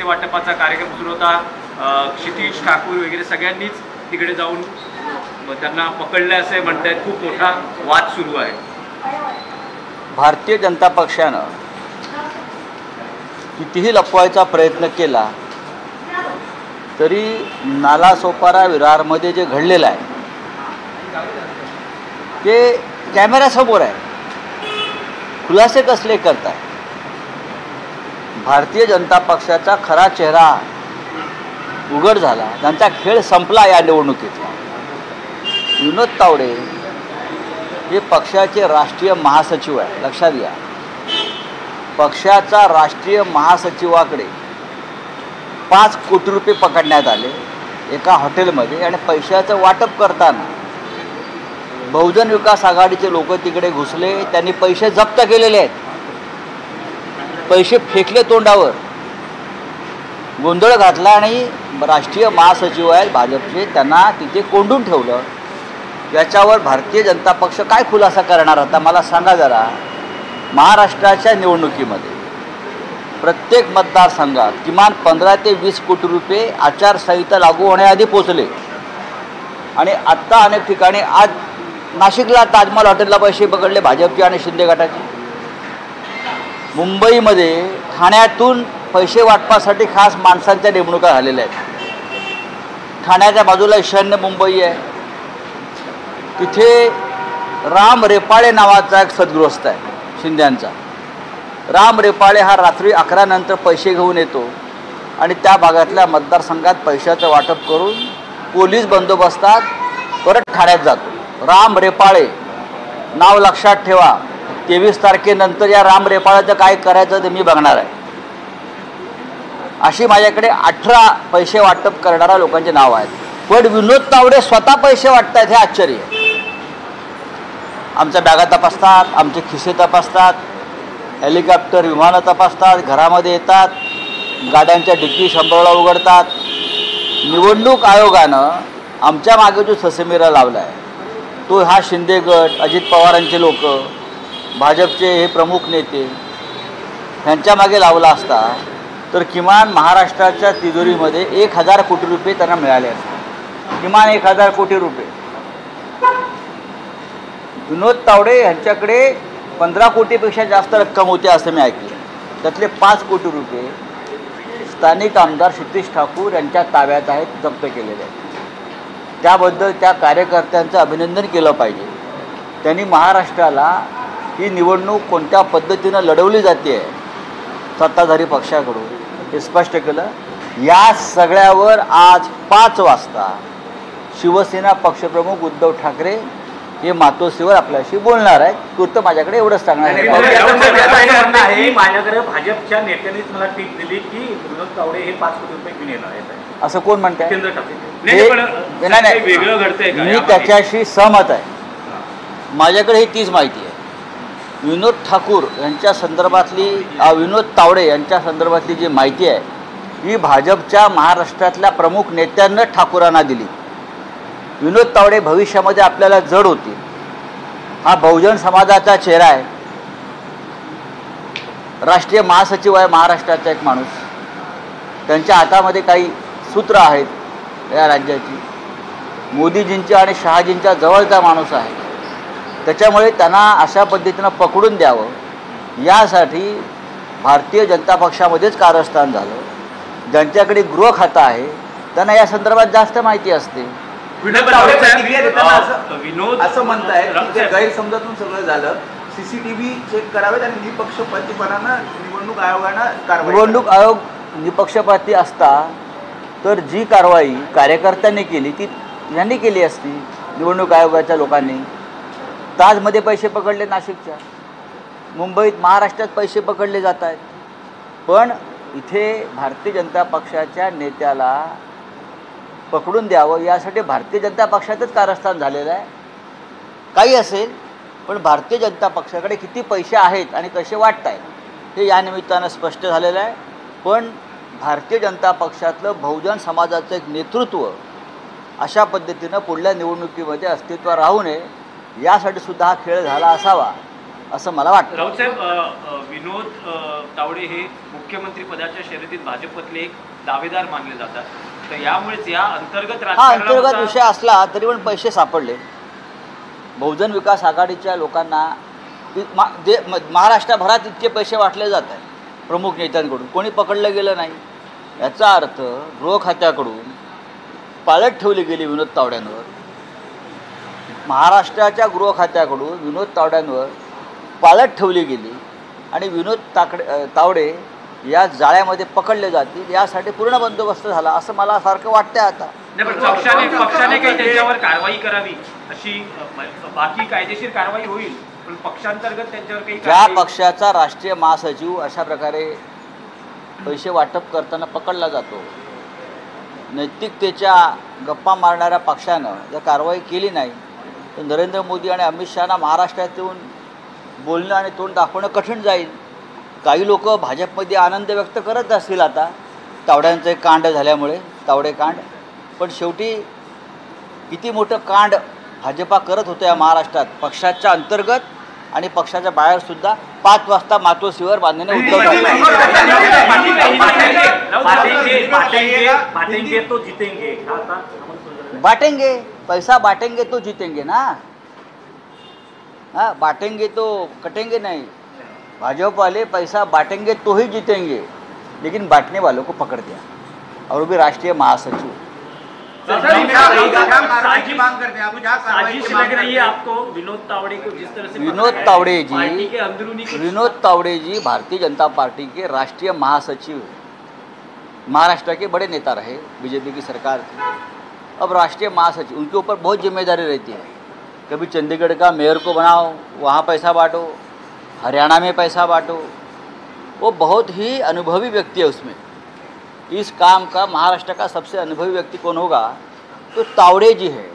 पैसे वाटपाचा कार्यक्रम सुरू होता. क्षितिज ठाकूर वगैरे सगळ्यांनीच तिकडे जाऊन त्यांना पकडले असे म्हणतात. खूप मोठा वाद सुरू आहे. भारतीय जनता पक्षानं कितीही लपवायचा प्रयत्न केला तरी नालासोपारा विरारमध्ये जे घडलेलं आहे ते कॅमेऱ्यासमोर आहे. खुलासे कसले करताय? भारतीय जनता पक्षाचा खरा चेहरा उघड झाला. त्यांचा खेळ संपला या निवडणुकीतला. विनोद तावडे हे पक्षाचे राष्ट्रीय महासचिव आहे. लक्षात घ्या, पक्षाचा राष्ट्रीय महासचिवाकडे 5 कोटी रुपये पकडण्यात आले एका हॉटेलमध्ये आणि पैशाचं वाटप करताना बहुजन विकास आघाडीचे लोक तिकडे घुसले. त्यांनी पैसे जप्त केलेले आहेत. पैसे फेकले तोंडावर, गोंधळ घातला आणि राष्ट्रीय महासचिव आहेत भाजपचे, त्यांना तिथे कोंडून ठेवलं. याच्यावर भारतीय जनता पक्ष काय खुलासा करणार आता मला सांगा जरा. महाराष्ट्राच्या निवडणुकीमध्ये प्रत्येक मतदारसंघात किमान 15 ते 20 कोटी रुपये आचारसंहिता लागू होण्याआधी पोचले आणि आत्ता अनेक ठिकाणी आज नाशिकला ताजमहल हॉटेलला पैसे पकडले भाजपचे आणि शिंदे गटाचे. मुंबईमध्ये ठाण्यातून पैसे वाटपासाठी खास माणसांच्या नेमणुका झालेल्या आहेत. ठाण्याच्या बाजूला ईशान्य मुंबई आहे. तिथे राम रेपाळे नावाचा एक सद्गृहस्थ आहे शिंद्यांचा. राम रेपाळे हा रात्री 11 नंतर पैसे घेऊन येतो आणि त्या भागातल्या मतदारसंघात पैशाचं वाटप करून पोलीस बंदोबस्तात परत ठाण्यात जातो. राम रेपाळे नाव लक्षात ठेवा. 23 तारखेनंतर या राम रेपाळाचं काय करायचं ते मी बघणार आहे. अशी माझ्याकडे 18 पैसे वाटप करणाऱ्या लोकांचे नाव आहेत. पण विनोद तावडे स्वतः पैसे वाटतात हे आश्चर्य आहे. आमच्या बॅगा तपासतात, आमचे खिसे तपासतात, हेलिकॉप्टर विमानं तपासतात, घरामध्ये येतात, गाड्यांच्या डिक्की शंभरला उघडतात. निवडणूक आयोगानं आमच्या मागे जो ससेमिरा लावला आहे तो हा शिंदे गट, अजित पवारांचे लोक, भाजपचे हे प्रमुख नेते ह्यांच्या मागे लावला असता तर किमान महाराष्ट्राच्या तिजोरीमध्ये 1000 कोटी रुपये त्यांना मिळाले असते. किमान 1000 कोटी रुपये. विनोद तावडे यांच्याकडे 15 कोटीपेक्षा जास्त रक्कम होती असं मी ऐकलं. त्यातले 5 कोटी रुपये स्थानिक आमदार क्षितिज ठाकूर यांच्या ताब्यात आहेत, जप्त केलेले आहेत. त्याबद्दल त्या कार्यकर्त्यांचं अभिनंदन केलं पाहिजे. त्यांनी महाराष्ट्राला ही निवडणूक कोणत्या पद्धतीनं लढवली जाते सत्ताधारी पक्षाकडून हे स्पष्ट केलं. या सगळ्यावर आज 5 वाजता शिवसेना पक्षप्रमुख उद्धव ठाकरे हे मातोश्रीवर आपल्याशी बोलणार आहेत. तूर्त माझ्याकडे एवढंच सांगणार आहे. माझ्याकडे भाजपच्या नेत्यांनीच मला टीप दिली की विनोद तावडे हे 5 कोटी रुपये घेऊन येणार आहेत असं कोण म्हणतंय? केंद्र ठाकरे. वेगळं घडतंय. मी त्याच्याशी सहमत आहे. माझ्याकडे ही तीच माहिती आहे. विनोद ठाकूर यांच्या संदर्भातली विनोद तावडे यांच्या संदर्भातली जी माहिती आहे ही भाजपच्या महाराष्ट्रातल्या प्रमुख नेत्यांना ठाकूरांना दिली. विनोद तावडे भविष्यामध्ये आपल्याला जड होतील. हा बहुजन समाजाचा चेहरा आहे. राष्ट्रीय महासचिव आहे महाराष्ट्राचा एक माणूस. त्यांच्या हातामध्ये काही सूत्र आहेत या राज्याची. मोदीजींच्या आणि शहाजींच्या जवळचा माणूस आहे. त्याच्यामुळे त्यांना अशा पद्धतीनं पकडून द्यावं यासाठी भारतीय जनता पक्षामध्येच कारस्थान झालं. ज्यांच्याकडे गृह खातं आहे त्यांना या संदर्भात जास्त माहिती असते. विनोद असं म्हणताय की गैरसमजातून सगळं झालं. CCTV चेक करावेत आणि निपक्षपातीपणानं निवडणूक आयोगानं निवडणूक आयोग निपक्षपाती असता तर जी कारवाई कार्यकर्त्यांनी केली ती यांनी केली असती. निवडणूक आयोगाच्या लोकांनी ताजमध्ये पैसे पकडले, नाशिकच्या, मुंबईत, महाराष्ट्रात पैसे पकडले जात आहेत. पण इथे भारतीय जनता पक्षाच्या नेत्याला पकडून द्यावं यासाठी भारतीय जनता पक्षातच कारस्थान झालेलं आहे. काही असेल पण भारतीय जनता पक्षाकडे किती पैसे आहेत आणि कसे वाटत आहेत हे या निमित्तानं स्पष्ट झालेलं आहे. पण भारतीय जनता पक्षातलं बहुजन समाजाचं एक नेतृत्व अशा पद्धतीनं पुढल्या निवडणुकीमध्ये अस्तित्वात राहू नये यासाठी सुद्धा हा खेळ झाला असावा असं मला वाटतं. राऊत साहेब, विनोद तावडे हे मुख्यमंत्री पदाच्या शर्यतीत भाजपमधले एक दावेदार मानले जातात, तर यामुळेच या अंतर्गत हा अंतर्गत विषय असला तरी पण पैसे सापडले. बहुजन विकास आघाडीच्या लोकांना महाराष्ट्रभरात इतके पैसे वाटले जात आहेत प्रमुख नेत्यांकडून, कोणी पकडलं गेलं नाही. याचा अर्थ गृह खात्याकडून पाळत ठेवली गेली विनोद तावड्यांवर, महाराष्ट्राच्या गृह खात्याकडून विनोद तावड्यांवर पाळत ठेवली गेली आणि विनोद तावडे या जाळ्यामध्ये पकडले जातील यासाठी पूर्ण बंदोबस्त झाला असं मला सारखं वाटतं आता. पक्षाने काही त्यांच्यावर कारवाई करावी अशी, बाकी कायदेशीर कारवाई होईल पण पक्षांतर्गत त्यांच्यावर काही, ज्या पक्षाचा राष्ट्रीय महासचिव अशा प्रकारे पैसे वाटप करताना पकडला जातो, नैतिकतेच्या गप्पा मारणाऱ्या पक्षानं जर कारवाई केली नाही तर नरेंद्र मोदी आणि अमित शहाना महाराष्ट्रात येऊन बोलणं आणि तोंड दाखवणं कठीण जाईल. काही लोक भाजपमध्ये आनंद व्यक्त करत असतील आता तावड्यांचं एक कांड झाल्यामुळे, तावडे कांड, पण शेवटी किती मोठं कांड भाजपा करत होतं या महाराष्ट्रात पक्षाच्या अंतर्गत आणि पक्षाच्या बाहेरसुद्धा. 5 वाजता मातोश्रीवर बांधणे उद्धव बांटेंगे, पैसा बांटेंगे तो जीतेंगे ना. हाँ, बांटेंगे तो कटेंगे नहीं. भाजपा वाले पैसा बांटेंगे तो ही जीतेंगे, लेकिन बांटने वालों को पकड़ दिया और वो भी राष्ट्रीय महासचिव. विनोद तावड़े जी भारतीय जनता पार्टी के राष्ट्रीय महासचिव, महाराष्ट्र के बड़े नेता रहे बीजेपी की सरकार थी. अब राष्ट्रीय महासचिव, उनके ऊपर बहुत जिम्मेदारी रहती है. कभी चंडीगढ़ का मेयर को बनाओ, वहाँ पैसा बांटो, हरियाणा में पैसा बांटो. वो बहुत ही अनुभवी व्यक्ति है उसमें. इस काम का महाराष्ट्र का सबसे अनुभवी व्यक्ति कौन होगा तो तावड़े जी है.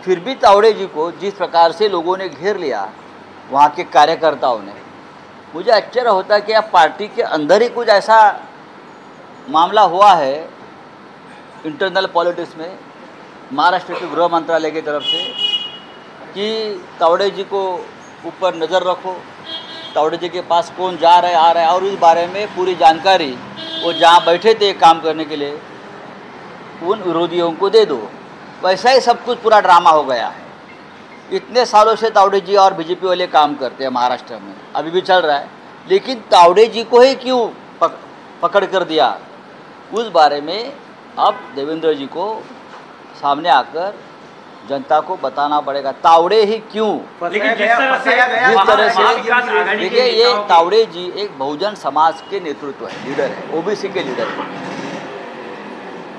फिर भी तावड़े जी को जिस प्रकार से लोगों ने घेर लिया वहाँ के कार्यकर्ताओं ने, मुझे आश्चर्य होता है कि अब पार्टी के अंदर ही कुछ ऐसा मामला हुआ है इंटरनल पॉलिटिक्स में महाराष्ट्र के गृह मंत्रालय की तरफ से कि तावड़े जी को ऊपर नज़र रखो, तावड़े जी के पास कौन जा रहा है आ रहा है और इस बारे में पूरी जानकारी वो जहाँ बैठे थे काम करने के लिए उन विरोधियों को दे दो. वैसा ही सब कुछ पूरा ड्रामा हो गया है. इतने सालों से तावड़े जी और बीजेपी वाले काम करते हैं महाराष्ट्र में, अभी भी चल रहा है, लेकिन तावड़े जी को ही क्यों पकड़ कर दिया, उस बारे में अब देवेंद्र जी को सामने आकर जनता को बताना पड़ेगा. तावड़े ही क्यों, जिस तरह से देखिए ये तावड़े जी एक बहुजन समाज के नेतृत्व है, लीडर है, ओबीसी के लीडर है.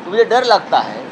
तो मुझे डर लगता है